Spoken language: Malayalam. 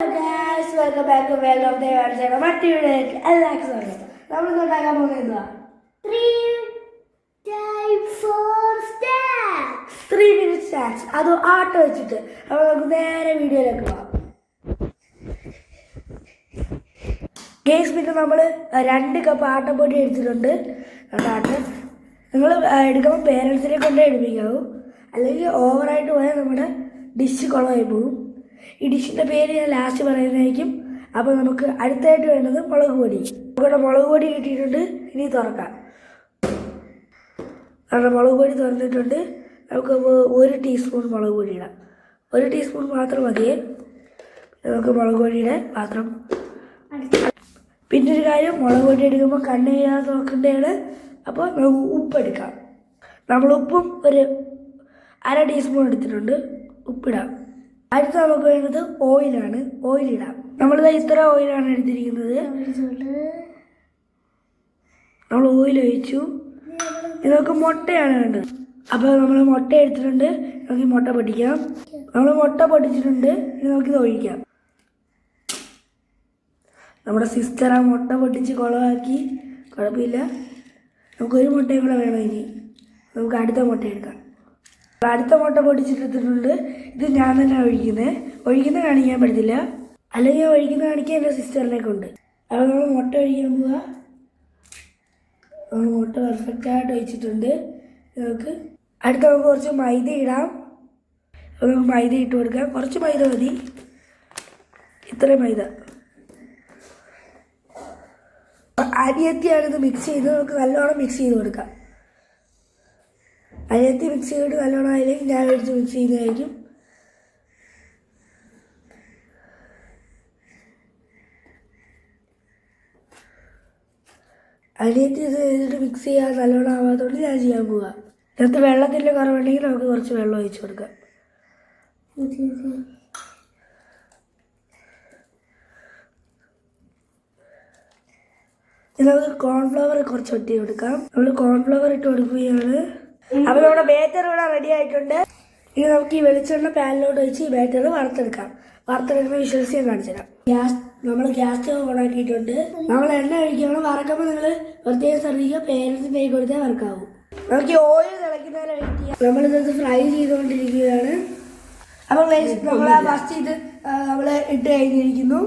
Guys, welcome back to World of the World. മറ്റൊരു എല്ലാവർക്കും സ്വാഗതം. നമ്മൾ ഇന്ന് ഉണ്ടാക്കാൻ പോകുന്നത് 3 minute snacks. അത് ആട്ട വെച്ചിട്ട്. അപ്പോൾ നമുക്ക് നേരെ വീഡിയോയിലേക്ക് പോകാം. ഗൈസ്, പിന്നെ നമ്മൾ 2 കപ്പ് ആട്ടപ്പൊടി എടുത്തിട്ടുണ്ട്. ആട്ട നിങ്ങൾ എടുക്കുമ്പോൾ പേരൻസിനെ കൊണ്ടേ എടുപ്പിക്കാവൂ, അല്ലെങ്കിൽ ഓവറായിട്ട് പോയാൽ നമ്മുടെ ഡിഷ് കുളമായി പോകും. ഈ ഡിഷിൻ്റെ പേര് ഞാൻ ലാസ്റ്റ് പറയുന്നതായിരിക്കും. അപ്പോൾ നമുക്ക് അടുത്തായിട്ട് വേണ്ടത് മുളക് പൊടി. നമുക്കിവിടെ മുളക് പൊടി കിട്ടിയിട്ടുണ്ട്. ഇനി തുറക്കാം. കാരണം മുളക് പൊടി തുറന്നിട്ടുണ്ട്. നമുക്ക് 1 ടീസ്പൂൺ മുളക് പൊടി ഇടാം. 1 ടീസ്പൂൺ മാത്രം മതിയേ. നമുക്ക് മുളക് പൊടിയുടെ പാത്രം. പിന്നെ ഒരു കാര്യം, മുളക് പൊടി എടുക്കുമ്പോൾ കണ്ണ് ചെയ്യാതെ നോക്കേണ്ടതാണ്. അപ്പോൾ നമുക്ക് ഉപ്പെടുക്കാം. നമ്മൾ ഉപ്പും ഒരു 1/2 ടീസ്പൂൺ എടുത്തിട്ടുണ്ട്. ഉപ്പിടാം. അടുത്ത നമുക്ക് വേണ്ടത് ഓയിലാണ്. ഓയിലിടാം. നമ്മളിത് ഇത്ര ഓയിലാണ് എടുത്തിരിക്കുന്നത്. നമ്മൾ ഓയിൽ ഒഴിച്ചു. ഇത് നമുക്ക് മുട്ടയാണ് വേണ്ടത്. അപ്പോൾ നമ്മൾ മുട്ട എടുത്തിട്ടുണ്ട്. നമുക്ക് ഈ മുട്ട പൊട്ടിക്കാം. നമ്മൾ മുട്ട പൊട്ടിച്ചിട്ടുണ്ട്. ഇനി നമുക്കിത് ഒഴിക്കാം. നമ്മുടെ സിസ്റ്റർ ആ മുട്ട പൊട്ടിച്ച് കുളമാക്കി. കുഴപ്പമില്ല. നമുക്കൊരു മുട്ടയും കൂടെ വേണം. ഇനി നമുക്ക് അടുത്ത മുട്ട എടുക്കാം. അടുത്ത മുട്ട പൊട്ടിച്ചിട്ടെടുത്തിട്ടുണ്ട്. ഇത് ഞാൻ തന്നെ ഒഴിക്കുന്നത് കാണിക്കാൻ പറ്റത്തില്ല, അല്ലെങ്കിൽ ഒഴിക്കുന്ന കാണിക്കാൻ എൻ്റെ സിസ്റ്ററിനെ കൊണ്ട്. അപ്പോൾ നമ്മൾ മുട്ട ഒഴിക്കാൻ പോവുക. നമ്മൾ മുട്ട പെർഫെക്റ്റായിട്ട് ഒഴിച്ചിട്ടുണ്ട്. നമുക്ക് നമുക്ക് കുറച്ച് മൈദ ഇടാം. അപ്പോൾ നമുക്ക് മൈദ ഇട്ട് കൊടുക്കാം. കുറച്ച് മൈദ മതി. ഇത്രയും മൈദ. അരിയത്തിയാണിത് മിക്സ് ചെയ്ത് നമുക്ക് നല്ലോണം മിക്സ് ചെയ്ത് കൊടുക്കാം. അരിയത്തി മിക്സ് ചെയ്തിട്ട് നല്ലോണം അതിലേക്ക് ഞാൻ എടുത്ത് മിക്സ് ചെയ്യുന്നതായിരിക്കും. അരിയത്തി ഇത് ചെയ്തിട്ട് മിക്സ് ചെയ്യാൻ നല്ലോണം ആവാത്തതുകൊണ്ട് ഞാൻ ചെയ്യാൻ പോവുക. ഇതിനകത്ത് വെള്ളത്തിൻ്റെ കുറവുണ്ടെങ്കിൽ നമുക്ക് കുറച്ച് വെള്ളം ഒഴിച്ച് കൊടുക്കാം. നമുക്ക് കോൺഫ്ലവർ കുറച്ച് ഒട്ടി കൊടുക്കാം. നമ്മൾ കോൺഫ്ലവർ ഇട്ട് കൊടുക്കുകയാണ്. അപ്പോൾ നമ്മുടെ ബാറ്റർ ഇവിടെ റെഡി ആയിട്ടുണ്ട്. ഇനി നമുക്ക് ഈ വെളിച്ചെണ്ണ പാനിലോട്ട് വെച്ച് ഈ ബാറ്റർ വറുത്തെടുക്കാം. വറുത്തെടുക്കുന്ന വിഷ്വൽസ് ഞാൻ കാണിച്ചു തരാം. നമ്മൾ ഗ്യാസ് സ്റ്റവ് ഓൺ ആക്കിയിട്ടുണ്ട്. നമ്മൾ എണ്ണ ഒഴിക്കണം. വറക്കുമ്പോൾ നിങ്ങൾ പ്രത്യേകം ശ്രദ്ധിക്കുക, പേരൻസ് കൈ കൊടുത്താൽ വറക്കാവും. നമുക്ക് ഈ ഓയിൽ തിളയ്ക്കുന്നതിന് വെയിറ്റ് ചെയ്യാം. നമ്മളിത് ഫ്രൈ ചെയ്തുകൊണ്ടിരിക്കുകയാണ്. അപ്പോൾ നമ്മൾ ഫസ്റ്റ് ഇത് നമ്മൾ ഇട്ട് കഴിഞ്ഞിരിക്കുന്നു.